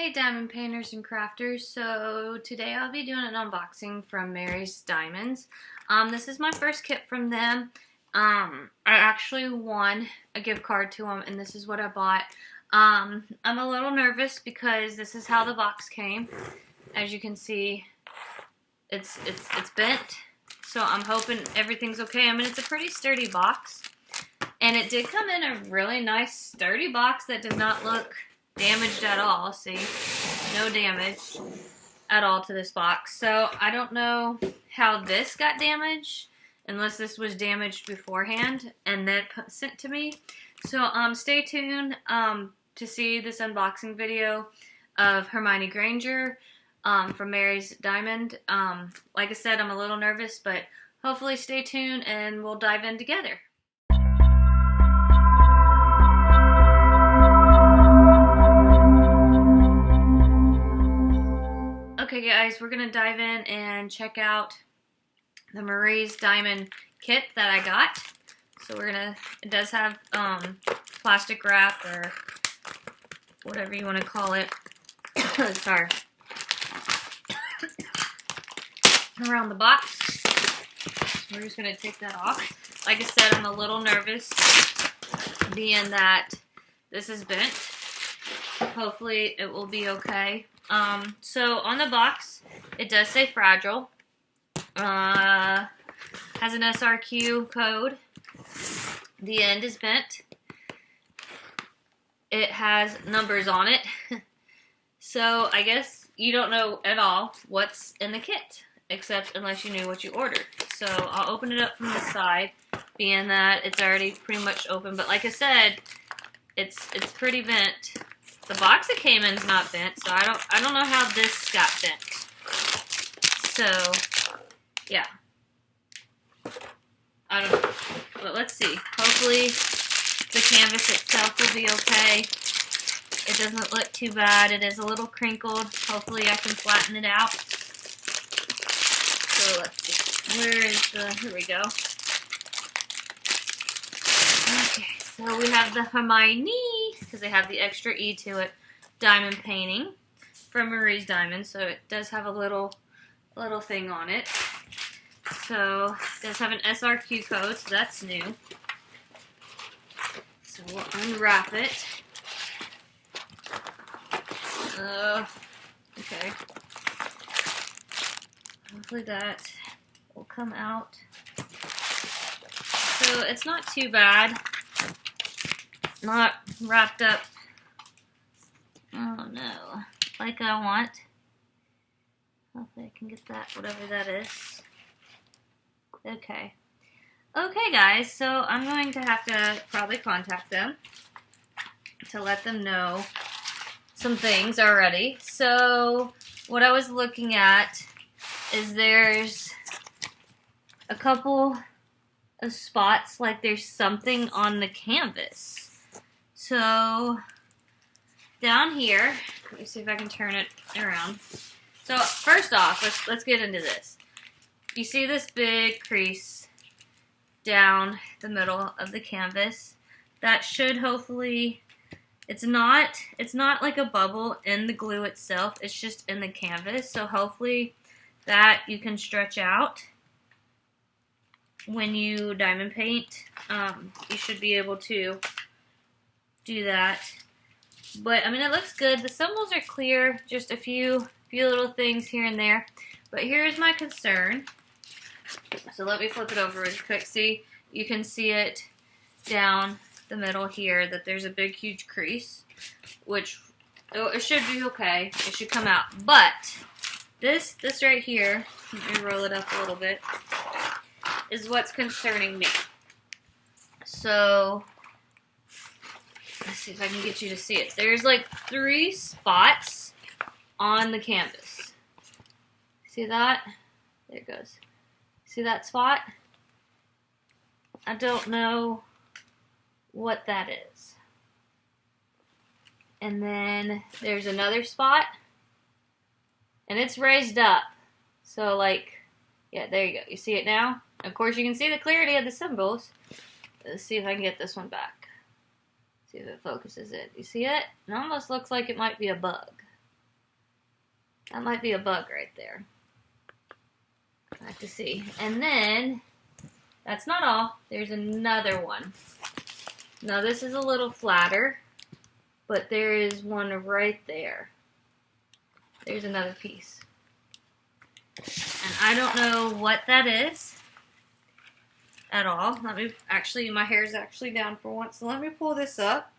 Hey diamond painters and crafters, so today I'll be doing an unboxing from Mary's Diamonds. This is my first kit from them. I actually won a gift card to them and this is what I bought. I'm a little nervous because this is how the box came. As you can see, it's bent, so I'm hoping everything's okay. I mean, it's a pretty sturdy box and it did come in a really nice sturdy box that did not look damaged at all. See, no damage at all to this box. So I don't know how this got damaged unless this was damaged beforehand and then sent to me. So stay tuned to see this unboxing video of Hermionee Granger from Mary's Diamond. Like I said, I'm a little nervous, but hopefully stay tuned and we'll dive in together. Okay guys, we're gonna dive in and check out the Mary's Diamond kit that I got. So it does have plastic wrap or whatever you want to call it. Sorry. Around the box. So we're just gonna take that off. Like I said, I'm a little nervous being that this is bent. Hopefully it will be okay. So on the box, it does say fragile. Has an SRQ code. The end is bent. It has numbers on it. So I guess you don't know at all what's in the kit, except unless you knew what you ordered. So I'll open it up from the side, being that it's already pretty much open. But like I said, it's pretty bent. The box it came in is not bent, so I don't know how this got bent. So, yeah. I don't know. But let's see. Hopefully the canvas itself will be okay. It doesn't look too bad. It is a little crinkled. Hopefully I can flatten it out. So let's see. Where is the... Here we go. Okay. So we have the Hermionee, because they have the extra E to it, diamond painting from Mary's Diamond. So it does have a little thing on it. So it does have an SRQ code, so that's new. So we'll unwrap it. Okay. Hopefully that will come out. So it's not too bad. Not wrapped up, oh no, like I want. Hopefully I can get that, whatever that is. Okay. Okay guys, so I'm going to have to probably contact them to let them know some things already. So what I was looking at is there's a couple of spots like there's something on the canvas. So, down here, let me see if I can turn it around. So, first off, let's get into this. You see this big crease down the middle of the canvas. That should hopefully, it's not like a bubble in the glue itself, it's just in the canvas. So, hopefully that you can stretch out when you diamond paint. You should be able to do that. But I mean, it looks good. The symbols are clear, just a few little things here and there. But here's my concern. So let me flip it over really quick. See, you can see it down the middle here that there's a big huge crease, which it should be okay. It should come out. But this right here, let me roll it up a little bit, is what's concerning me. So let's see if I can get you to see it. There's like 3 spots on the canvas. See that? There it goes. See that spot? I don't know what that is. And then there's another spot. And it's raised up. So like, yeah, there you go. You see it now? Of course you can see the clarity of the symbols. Let's see if I can get this one back. See if it focuses it. You see it? It almost looks like it might be a bug. That might be a bug right there. I have to see. And then, that's not all. There's another one. Now this is a little flatter, but there is one right there. There's another piece. And I don't know what that is at all. Let me, actually, my hair is actually down for once. So let me pull this up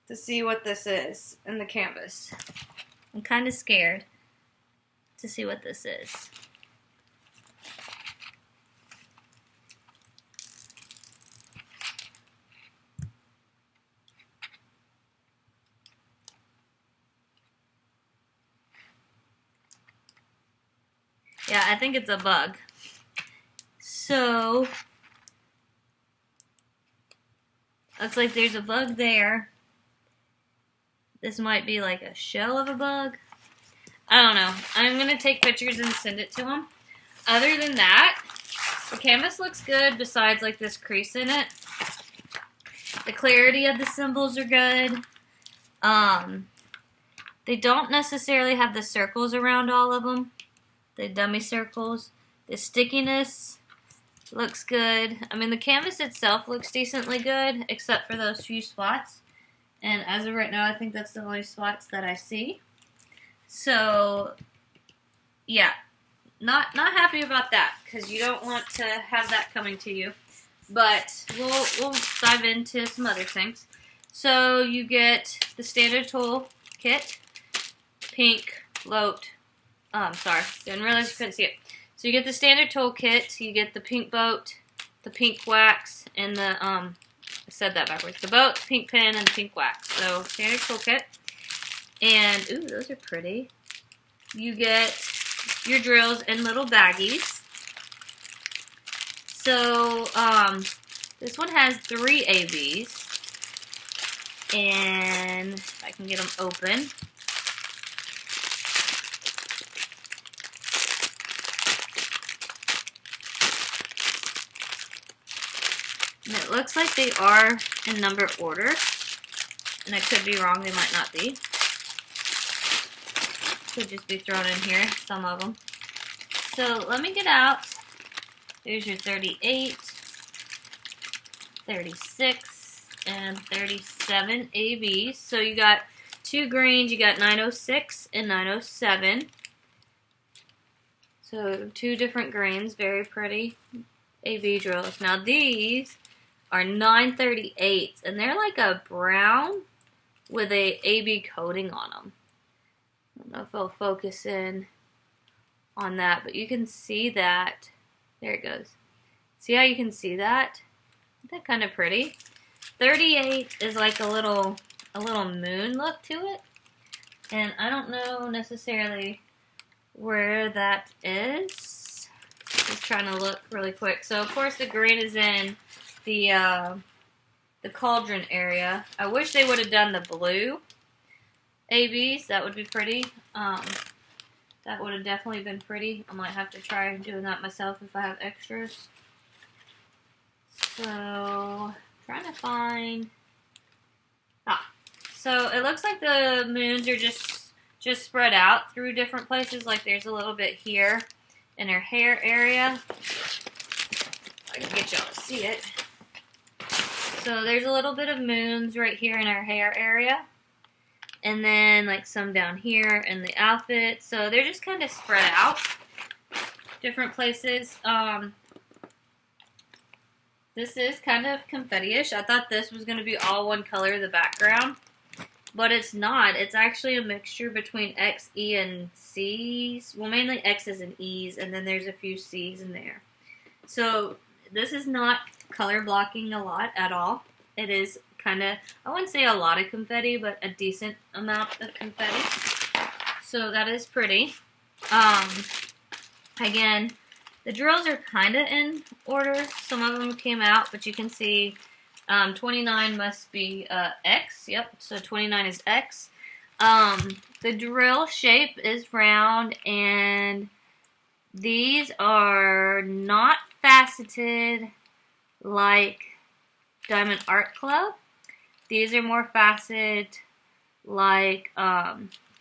to see what this is in the canvas. I'm kind of scared to see what this is. Yeah, I think it's a bug. So, looks like there's a bug there. This might be like a shell of a bug. I don't know. I'm going to take pictures and send it to him. Other than that, the canvas looks good besides like this crease in it. The clarity of the symbols are good. They don't necessarily have the circles around all of them. The dummy circles. The stickiness looks good. I mean, the canvas itself looks decently good, except for those few spots. And as of right now, I think that's the only spots that I see. So, yeah, not happy about that, because you don't want to have that coming to you. But we'll dive into some other things. So you get the standard tool kit, pink, float. Sorry, didn't realize you couldn't see it. So you get the standard toolkit, you get the pink boat, the pink wax, and the, I said that backwards, the boat, the pink pen, and the pink wax. So, standard toolkit. And, ooh, those are pretty. You get your drills in little baggies. So, this one has 3 ABs. And, if I can get them open. And it looks like they are in number order. And I could be wrong, they might not be. Could just be thrown in here, some of them. So let me get out. There's your 38, 36, and 37 ABs. So you got 2 grains, you got 906 and 907. So 2 different grains, very pretty AB drills. Now these are 938s, and they're like a brown with a AB coating on them. I don't know if I'll focus in on that, but you can see that. There it goes. See how you can see that? Isn't that kind of pretty? 38 is like a little moon look to it, and I don't know necessarily where that is. Just trying to look really quick. So of course the green is in the cauldron area. I wish they would have done the blue ABs. That would be pretty. That would have definitely been pretty. I might have to try doing that myself if I have extras. So, trying to find. So it looks like the moons are just spread out through different places. Like there's a little bit here in her hair area. I can get y'all to see it. So there's a little bit of moons right here in our hair area. And then like some down here in the outfit. So they're just kind of spread out. Different places. This is kind of confetti-ish. I thought this was going to be all one color, the background. But it's not. It's actually a mixture between X, E, and C's. Well, mainly X's and E's. And then there's a few C's in there. So this is not color blocking a lot at all. It is kind of, I wouldn't say a lot of confetti, but a decent amount of confetti. So that is pretty. Again, the drills are kind of in order. Some of them came out, but you can see 29 must be X. Yep, so 29 is X. The drill shape is round, and these are not faceted like Diamond Art Club. These are more faceted like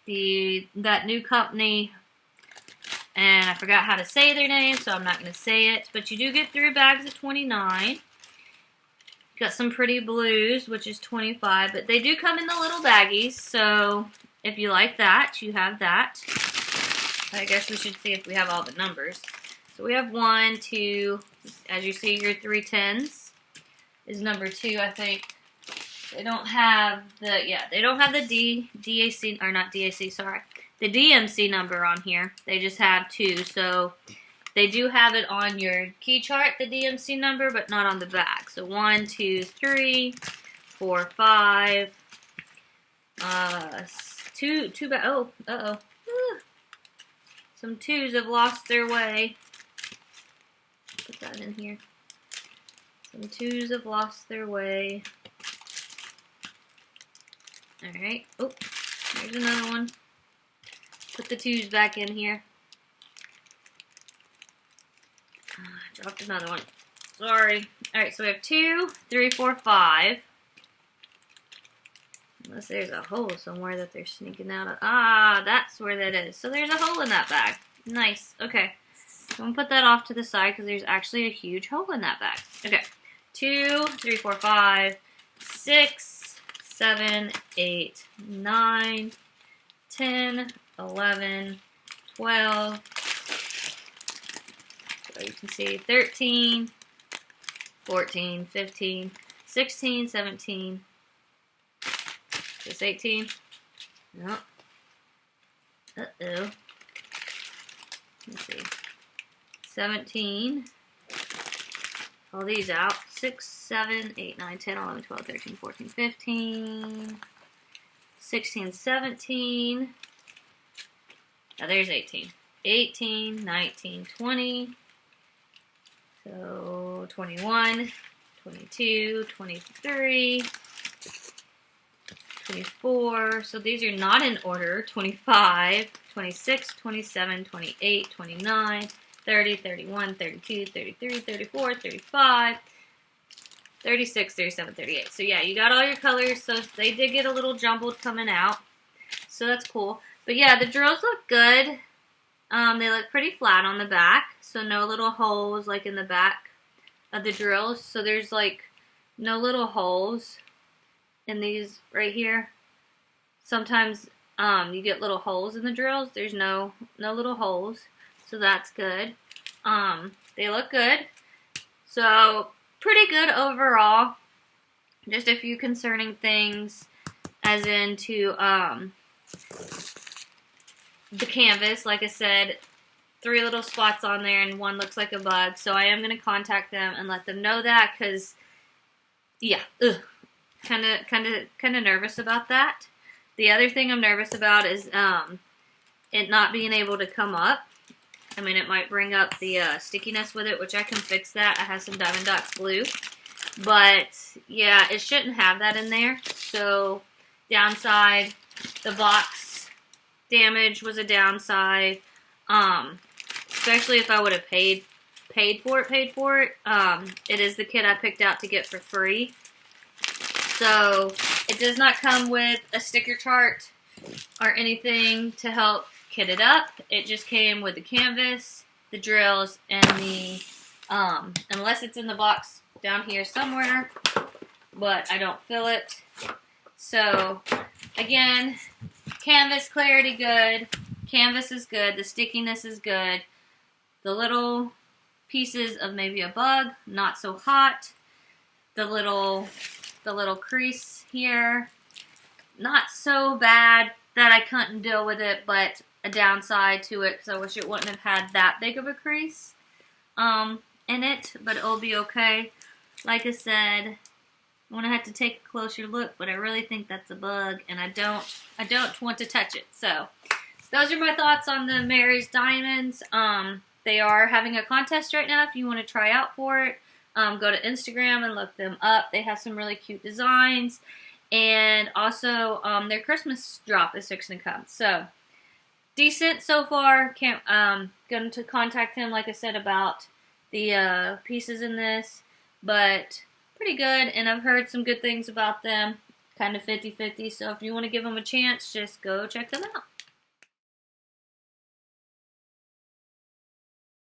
that new company, and I forgot how to say their name, so I'm not going to say it. But you do get 3 bags of 29. Got some pretty blues, which is 25. But they do come in the little baggies, so if you like that, you have that. I guess we should see if we have all the numbers. So we have 1, 2, as you see, your 3 10s is number 2, I think. They don't have the DAC, or not DAC, sorry. The DMC number on here. They just have 2, so they do have it on your key chart, the DMC number, but not on the back. So 1, 2, 3, 4, 5, 2 oh, uh-oh. Some 2s have lost their way. Put that in here. Some 2s have lost their way. Alright. Oh, there's another one. Put the 2s back in here. Dropped another one. Sorry. Alright, so we have 2, 3, 4, 5. Unless there's a hole somewhere that they're sneaking out of. Ah, that's where that is. So there's a hole in that bag. Nice. Okay. I'm going to put that off to the side because there's actually a huge hole in that bag. Okay. 2, 3, 4, 5, 6, 7, 8, 9, 10, 11, 12. So you can see 13, 14, 15, 16, 17. Is this 18? No. Uh-oh. Let's see. 17. Pull these out. 6, 7, 8, 9, 10, 11, 12, 13, 14, 15. 16, 17. Oh, there's 18. 18, 19, 20. So 21, 22, 23. 24, so these are not in order. 25, 26, 27, 28, 29, 30, 31, 32, 33, 34, 35, 36, 37, 38. So yeah, you got all your colors, so they did get a little jumbled coming out. So that's cool. But yeah, the drills look good. They look pretty flat on the back, so no little holes like in the back of the drills. So there's like no little holes in these right here. Sometimes you get little holes in the drills. There's no little holes, so that's good. They look good, so pretty good overall. Just a few concerning things, as into the canvas. Like I said, 3 little spots on there and 1 looks like a bug, so I am going to contact them and let them know that, because yeah, kind of nervous about that. The other thing I'm nervous about is it not being able to come up. I mean, it might bring up the stickiness with it, which I can fix that. I have some Diamond Dots glue. But yeah, it shouldn't have that in there. So downside, the box damage was a downside. Especially if I would have paid for it. It is the kit I picked out to get for free. So it does not come with a sticker chart or anything to help kit it up. It just came with the canvas, the drills, and the, unless it's in the box down here somewhere, but I don't feel it. So again, canvas clarity good, canvas is good, the stickiness is good, the little pieces of maybe a bug, not so hot, the little crease here, not so bad that I couldn't deal with it, but a downside to it, because I wish it wouldn't have had that big of a crease in it, but it'll be okay. Like I said, I'm gonna have to take a closer look, but I really think that's a bug, and I don't want to touch it. So those are my thoughts on the Mary's Diamonds. They are having a contest right now if you want to try out for it. Go to Instagram and look them up. They have some really cute designs. And also, their Christmas drop is fixing to come. So, decent so far. Going to contact him, like I said, about the pieces in this. But pretty good. And I've heard some good things about them. Kind of 50-50. So, if you want to give them a chance, just go check them out.